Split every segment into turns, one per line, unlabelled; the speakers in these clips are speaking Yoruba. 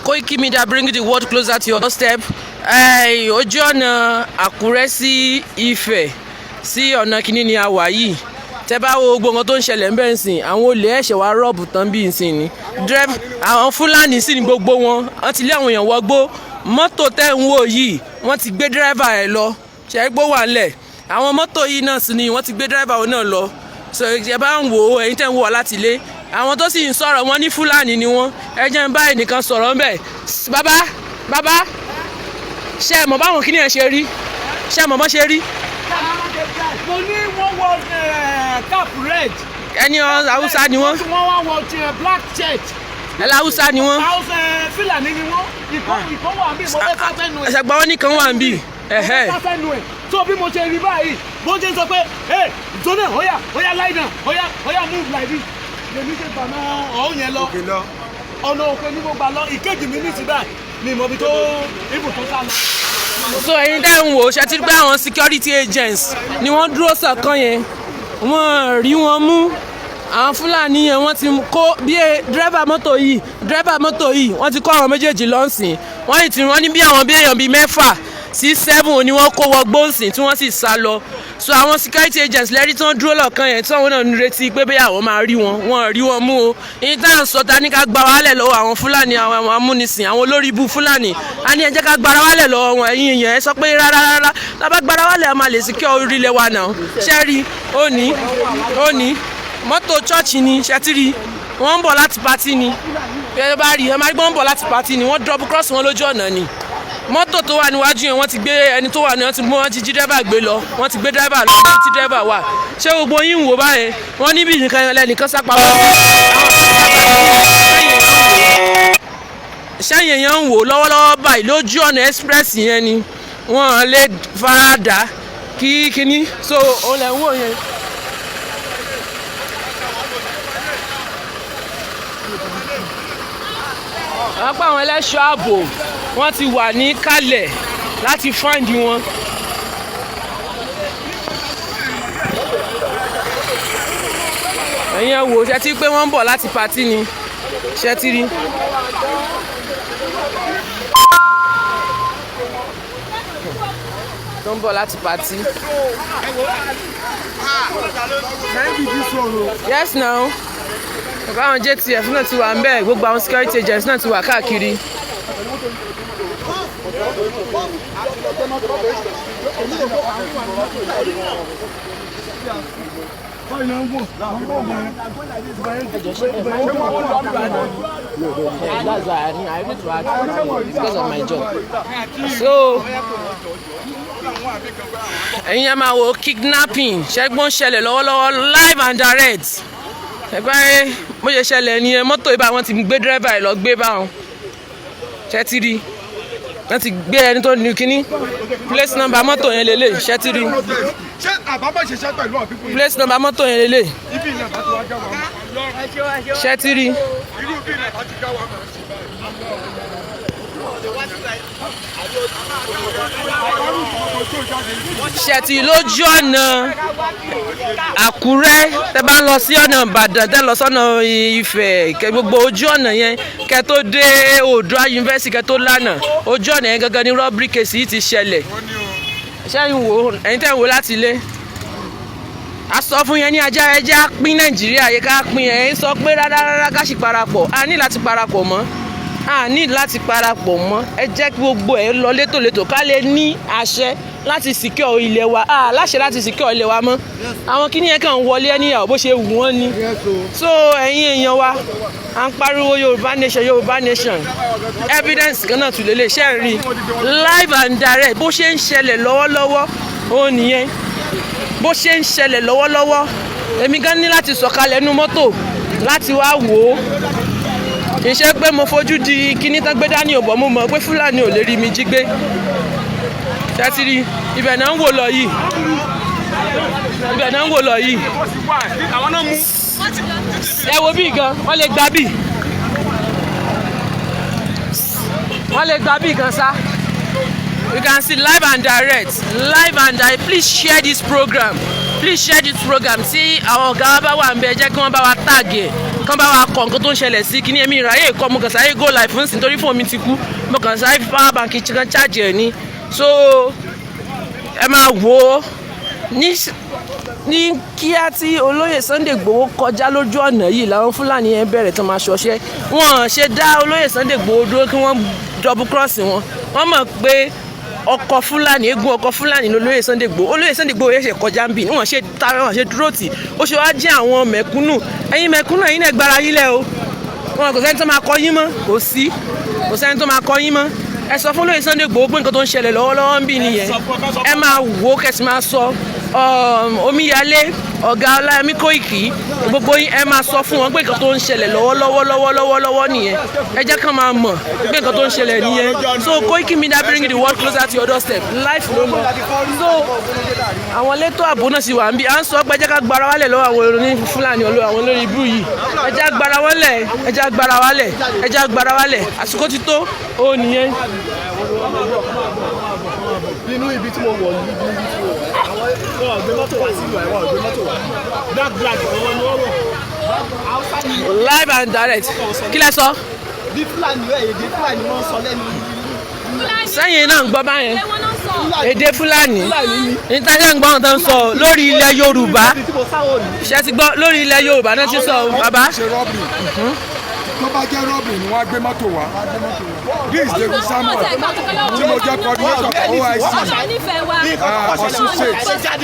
Koiki Media bring the world closer to your doorstep. Ojú ọ̀nà Akure sí Ifẹ̀ sí ọ̀nà kìíní ni a wà yìí. Tẹ́ bá wo gbogbo nǹkan tó ń ṣẹlẹ̀ ńbẹ̀ ńsìn, àwọn olè ẹ̀ṣẹ̀ wá rọ́ọ̀bù tán bí ńsìn ni. Àwọn Fulani sì ni gbogbo wọn. Wọ́n ti lé àwọn èèyàn wọgbó. Mọ́tò tẹ́ ń wò yìí, wọ́n ti gbé dírẹ́fà ẹ̀ lọ. Ṣé gbó wà ńlẹ̀? Àwọn mọ́tò yìí náà sì ni wọ́n ti gbé dírẹ́fà wọn náà lọ. So ẹ bá ń wò ó, ẹ̀yin tẹ́ ń wò wá láti ilé. Àwọn tó sì ń sọ̀rọ̀ wọn ní Fulani ni wọ́n. Ẹ jẹ́ ń bá ẹnìkan sọ̀rọ̀ ńbẹ̀. Bàbá ṣé ẹ mọ̀ báwọn kíní ẹ̀ ṣe rí? Ṣé ẹ mọ̀ bọ́n ṣe rí?
Mo ní wọ́n wọ cap red.
Ẹni Haúsá ni wọ́n.
Wọ́n wá wọ black shirt.
Ẹlẹ́ Haúsá ni wọ́n.
Fulani ni wọ́n. Ìkọ́ wà ń bí mo fẹ́ sáfẹ́nu ẹ̀.
Ẹ̀ṣẹ̀ gba wọn nìkan wà ń bí.
Sáfẹ́nu ẹ̀. Tó bí mo ṣe rí báyìí, bó ṣe sọ pé Jonah oya lie down, oya move like this. Lèmi ṣe gbà náà ọ̀hún yẹn lọ. Ọ̀nà òkè ni mo gbà lọ. Ìkejì mi ní ti báyìí ni mo bí tó ibù tó sá lọ.
So ẹ̀yin tẹ́ ń wò ó ṣe ti pé àwọn security agents ni wọ́n dúró sọ̀kan yẹn. Wọ́n rí wọn mú. Àwọn Fulani yẹn wọ́n ti kó bí dírẹ́fà mọ́tò yìí wọ́n ti kó àwọn méjèèjì lọ́sìn. Wọ́n ní bí àwọn bí èèyàn bíi 6 sí 7 ni wọ́n kó wọgbó ńsìn tí wọ́n sì sá lọ. So àwọn security agents lẹ́rí tí wọ́n dúró lọ́kàn yẹn tí wọ́n náà ń retí pé bẹ́ẹ̀ àwọn máa rí wọn. Wọ́n rí wọn mú o. Ìyẹn tá à ń sọ ta ní ká gba wálẹ̀ lọ́wọ́ àwọn Fulani, àwọn amúnisìn, àwọn olórí ibú Fulani. A ní ẹ jẹ́ ká gbara wálẹ̀ lọ́wọ́ wọn. Ẹ̀yin èèyàn ẹ sọ pé rárá tábà gbara wálẹ̀ a máa lè secure orílẹ̀ wa náà. Ṣẹ́rí ó ní mọ́tò chọ́ọ̀chì ni ṣẹ́tìrì wọ́n ń bọ̀ láti pátì ni. Ẹ bá rí ẹ máa rí gbọ́n ń bọ̀ láti pátì ni wọ́n drop cross wọn lójú ọ̀nà ni. Mọ́tò tó wà níwájú yẹn wọ́n ti gbé ẹni tó wà ní wọ́n ti jí dẹ́rẹ́bà gbé lọ, wọ́n ti gbé dẹ́rẹ́bà lọ síbi tí dẹ́rẹ́bà wà. Ṣé gbogbo yín ń wò báyẹn? Wọ́n níbi ẹnìkan sápá wọn. Ṣẹ́yìn èèyàn ń wò lọ́wọ́lọ́wọ́ báyìí lójú ọ̀nà express yẹn ni wọ́n lè farada kí kíní. So òun lẹ̀ ń wò yẹn. Wọ́n pa àwọn ẹlẹ́ṣọ́ ààbò wọ́n ti wà ní kálẹ̀ láti find wọn. Ẹ̀yin wò ṣe ti pé wọ́n ń bọ̀ láti pátì ni ṣe ti rí. Tó ń bọ̀ láti pátì. Yes now. Bàbá àwọn JTF náà ti wà ń bẹ̀, gbogbo àwọn security agents náà ti wà káàkiri. That's why I need to act because of my job. So ẹ̀yin ẹ máa wo kidnapping ṣẹ́gbọ́n ṣẹlẹ̀ lọ́wọ́lọ́wọ́ live and direct. Ẹgbẹ́ bó ṣe ṣẹlẹ̀ ni mọ́tò ibà wọn ti gbé dírẹ́fà ẹ̀ lọ gbé báwọn. Ṣẹ́tìrì wọ́n ti gbé ẹni tó ní kíní place number mọ́tò yẹn lélẹ̀ ṣẹ́tìrì.
Ṣé àbábọ̀ ṣiṣẹ́ pẹ̀lú àbíkú yìí?
Place number mọ́tò yẹn lélẹ̀
Ibi ilẹ̀ bá ti wá já wa.
ṣẹ́tìrì.
Irú bí ilẹ̀ bá ti já wa.
Ṣẹ̀tì lójú ọ̀nà Àkúrẹ́ tẹ́ bá lọ sí ọ̀nà Ìbàdàn tẹ́ lọ sọ́nà Ifẹ̀ kẹ́ gbogbo ojú ọ̀nà yẹn kẹ́ tó dé Oòduà University kẹ́ tó lánà ojú ọ̀nà yẹn gangan ní robbery case yìí ti ṣẹlẹ̀. Ṣẹ́yìn wò ẹ̀yin tẹ́ ń wò láti ilé. A sọ fún yẹn ní ajá ẹjẹ́ pín Nàìjíríà yẹ ká pín ẹ̀ sọ pé rárá ká sì parapọ̀ a ní láti parapọ̀ mọ́. Ẹ jẹ́ kí gbogbo ẹ̀ lọ létòlétò ká lè ní àṣẹ láti secure ilẹ̀ wa láṣẹ láti secure ilẹ̀ wa mọ́. Àwọn kíní yẹn kàn ń wọlé ẹníyàwó bó ṣe wù wọ́n ni. So ẹ̀yin èèyàn wa à ń pariwo Yorùbá nation evidence kan náà tún lélẹ̀ ṣe rí live and direct bó ṣe ń ṣẹlẹ̀ lọ́wọ́lọ́wọ́ ó nìyẹn bó ṣe ń ṣẹlẹ̀ lọ́wọ́lọ́wọ́ èmi gan ní láti sọ̀kalẹ̀ nínú mọ́tò láti wá wò ó. Kì í ṣe pé mo fojú di kíní tán gbé dání òbọ̀ mo mọ̀ pé Fulani ò lè rí mi jí gbé. Ṣẹ́tìrì ibẹ̀ náà ń wò lọ yìí. Ẹ wo bí gan wọ́n lè gba bí gan sá. You can see live and direct. Please share this program. Tí àwọn ọ̀gá wa bá wà ń bẹ jẹ́ kí wọ́n bá wa tag ẹ̀. kán bá wa kọ nǹkan tó ń ṣẹlẹ̀ sí kíní ẹ̀mí ìráyè kọ́ mo kàn sáré go live fún sí nítorí fóònù mi ti kú mo kàn sáré power bank kan charge ẹ̀ ní so ẹ máa wò ó ní kíá tí olóyè Sunday Igboho kọjá lójú ọ̀nà yìí làwọn Fúlàní yẹn bẹ̀rẹ̀ tán máa ṣọṣẹ́ wọn ṣe dá olóyè Sunday Igboho dúró kí wọ́n double cross wọn wọ́n mọ̀ pé ọkọ̀ Fúlàní eégún ọkọ̀ Fúlàní ní olóyè Sunday Igboho olóyè Sunday Igboho yẹn ṣe kọjá ń bì wọ́n ṣe tara wọn ṣe dúró tì ó ṣe wá jẹ́ àwọn mẹ̀kúnnù ẹ̀yin mẹ̀kúnnù ẹ̀yin náà gbára yín lẹ̀ o wọn kò sẹ́ni tó máa kọ yín mọ́ kò sẹ́ni tó máa kọ yín mọ́ ẹ sọ fún olóyè Sunday Igboho pé nǹkan tó ń ṣẹlẹ̀ lọ́wọ́lọ́wọ́ ń bì nìyẹn ẹ máa wò ó kẹsì máa sọ Omíyalé ọ̀gá Ọláyẹmí Kóìkì gbogbo yín ẹ máa sọ fún wọn pé nǹkan tó ń ṣẹlẹ̀ lọ́wọ́lọ́wọ́ nìyẹn ẹ jẹ́ kán máa mọ̀ pé nǹkan tó ń ṣẹlẹ̀ nìyẹn so Koiki Media bringing the world closer to your doorstep life ló lọ so àwọn elétò ààbò náà sì wà ń bí à ń sọ pé ẹ jẹ́ ká gbára wálẹ̀ lọ́wọ́ àwọn olórí Fúlàní àwọn olórí ibú yìí ẹ jẹ́ agbára wálẹ̀ ẹ jẹ́ agbára wálẹ̀ ẹ jẹ́ agbára wálẹ̀ àsìkò ti tó ó nìyẹn.
nínú ibi tí mo wọ̀ ní ibi tí mo wọ̀ àwọn ọ̀gbẹ́ mọ́tò wá sílùú àwọn ọ̀gbẹ́ mọ́tò wá black ọ̀wọ́ ni wọ́n wọ̀.
live and direct kí lẹ sọ.
bí Fúlàní èdè Fúlàní wọ́n sọ lẹ́nu.
sẹ́yìn náà ń gbọ́ báyẹn èdè Fúlàní nítorí náà ń gbọ́ wọn tó ń sọ lórí ilẹ̀ Yorùbá ṣe ti gbọ́ lórí ilẹ̀ Yorùbá náà ti sọ bàbá.
tó bá jẹ́ rọ́bì ni wọ́n á gbé mọ́tò wá this dey be Samuel tí mo jẹ́ coordinator OIC Ọ̀ṣun state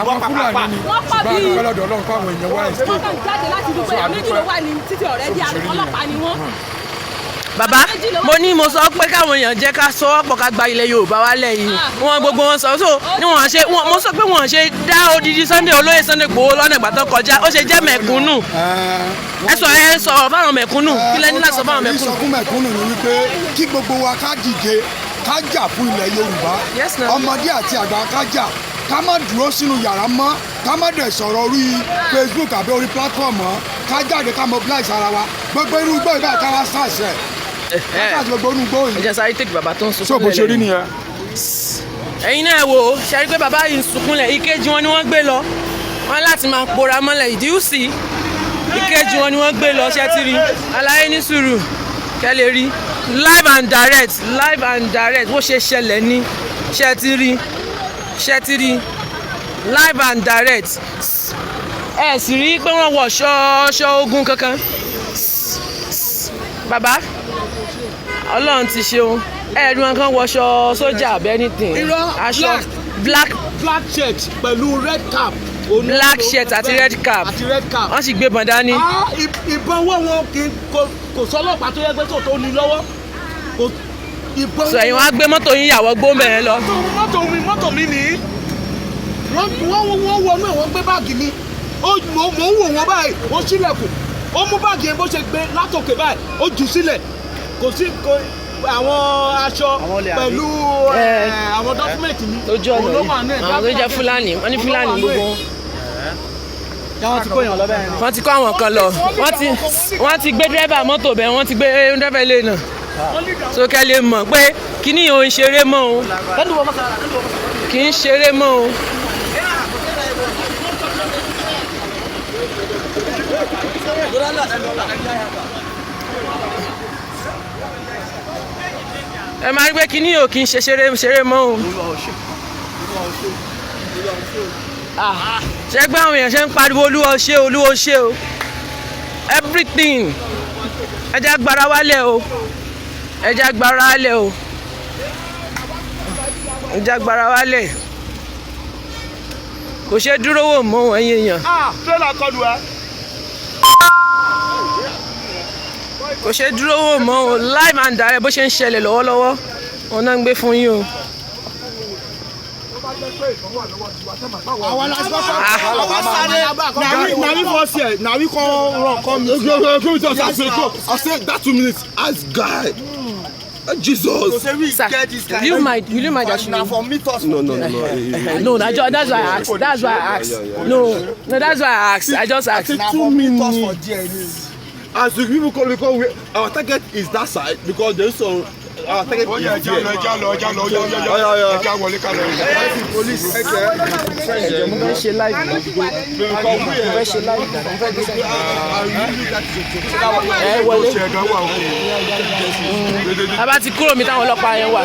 àwọn Fúlàní ni bá a dúpẹ́ lọ́dọ̀ Ọlọ́run fún àwọn èèyàn wá
bàbá mo ní mo sọ pé káwọn èèyàn jẹ́ ká sọ ọ́ pọ̀ ká gba ilẹ̀ Yorùbá wálẹ̀ yìí wọn gbogbo wọn sọ so ni wọn ṣe mo sọ pé wọn ṣe dá odidi olóyè Sunday Igboho lọ́nà ìgbà tó kọjá ó ṣe jẹ́ mẹ̀kúnnù ẹ sọ̀rọ̀ fáwọn mẹ̀kúnnù kí lẹ́ni láti sọ fáwọn mẹ̀kúnnù.
sọ fún mẹ̀kúnnù ni wípé kí gbogbo wa ká dìde ká jà fún ilẹ̀ Yorùbá ọmọdé àti àgbà ká jà ká má dúró sínú yàrá mọ́ ká má dẹ̀ sọ̀rọ̀ orí Facebook àbí orí platform mọ́ ká jáde ká mobilize ara wa gbogbo irú gbọ́ ìbá ká wá ṣàṣẹ
ẹ jẹ́ sáré tèkì bàbá tó ń sunkún lẹ́lẹ̀.
so bó ṣe rí nìyẹn.
ẹ̀yin náà wò ó ṣe rí pé bàbá yìí ń sunkún lẹ̀ ìkejì wọn ni wọ́n gbé lọ wọ́n láti máa pòórá mọ́lẹ̀ ìdíwùsì ìkejì wọn ni wọ́n gbé lọ ṣe ti rí aláyé ní sùúrù kẹ́ lè rí live and direct bó ṣe ṣẹlẹ̀ ní ṣe ti rí live and direct ẹ sì rí pé wọ́n wọ̀ ṣọ́ ogun kankan bàbá Ọlọ́run ti ṣeun ẹ̀ẹ́dùn wọn kan wọṣọ sójà àbẹ́ anything aṣọ black
shirt pẹ̀lú red cap.
black shirt àti red cap wọ́n sì gbé bọ̀n dání.
ìbọn wọ́n wọn kò sọ́lọ́pàá tó yẹ pé tó ní lọ́wọ́.
sọ ẹ̀yin wọn á gbé mọ́tò yín yàwọ́ gbó mẹ́rin lọ.
mọ́tò mi nìyí wọ́n wọnú ẹ̀ wọ́n gbé báàgì mi mò ń wò wọ́n báyìí wọ́n ṣílẹ̀kùn ó mú báàgì yẹn bó ṣe gbé látòkè báyìí ó jù sílẹ̀ kò sí àwọn aṣọ pẹ̀lú àwọn dọ́kúmẹ̀ntì mi
lójú ọ̀nà yìí àwọn tó jẹ́ Fúlàní wọ́n ní Fúlàní gbogbo
wọ́n ti kó èèyàn lọ bẹ́ẹ̀ ni.
wọ́n ti kó àwọn kan lọ wọ́n ti gbé dírẹ́bà mọ́tò bẹ́ẹ̀ wọ́n ti gbé dírẹ́bà ilé náà so kẹ́ lè mọ̀ pé kíní ò ń ṣeré mọ́ o kì í ṣeré mọ́ o. ẹ máa rí pé kíní ò kì í ṣe ṣeré mọ́ o. ṣé gbé àwọn èèyàn ṣe ń pariwo Olúwa ṣe o everything ẹ jẹ́ agbára wálẹ̀ o ẹ jẹ́ agbára wálẹ̀ o ẹ jẹ́ agbára wálẹ̀ kò ṣe dúró wò mọ́ ẹ̀yin èèyàn.
tírélà kọlù ẹ.
kò ṣe dúró wò mọ́ o live and direct bó ṣe ń ṣẹlẹ̀ lọ́wọ́lọ́wọ́ wọn náà ń gbé fún yín o.
na we for see na we come I say that 2 minutes ask God. Jesus.
Sir, will you mind that you... No, that's why I asked. No, that's why I asked. I just asked.
2 minutes.
as the people come, because our target is that side because there's some. Our target is here. Police.
Abá ti kúrò mi táwọn ọlọ́pàá yẹn wà.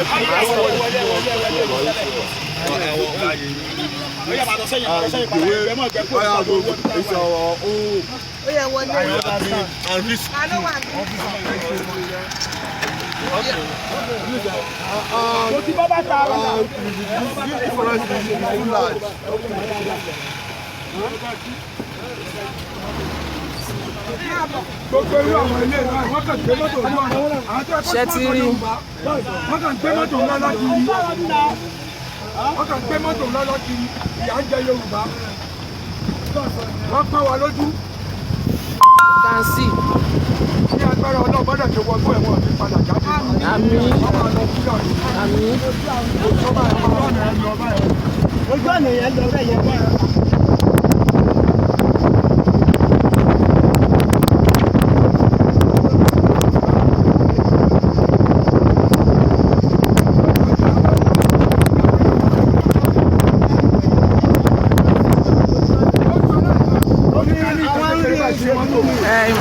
Gbogbo irú àwọn ilé ìwà wọ́n kàn gbé mọ́tò ní ọ̀nà àwọn tó
Ṣé ti rí?
wọ́n kàn gbé mọ́tò ńlá lákiri wọ́n kàn gbé mọ́tò ńlá lákiri ìyà ń jẹ Yorùbá wọ́n pọ́n wa lójú.
Kansi.
Ní agbára ọlọ́gbọ́dọ̀ tó wọgbó ẹ̀wọ̀n ní padà jáde.
Àmín. Àmín.
Ojú ọ̀nà yẹn lọ bẹ́ẹ̀ yẹn bá.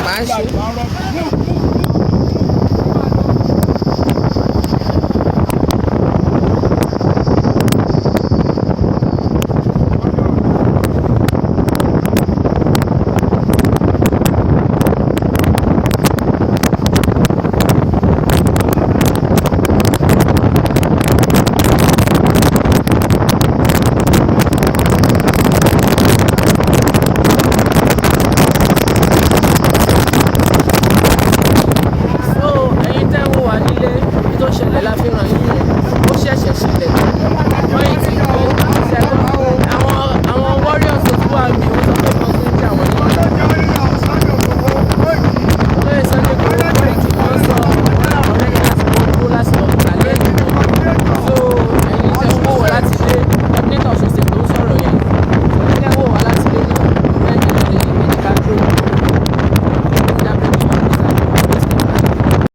Màá ṣe. Ẹ̀yin tẹ́ ń wò wá nílé, ibi tó ṣẹlẹ̀ la fi hàn yín, ó ṣẹ̀ṣẹ̀ ṣẹlẹ̀.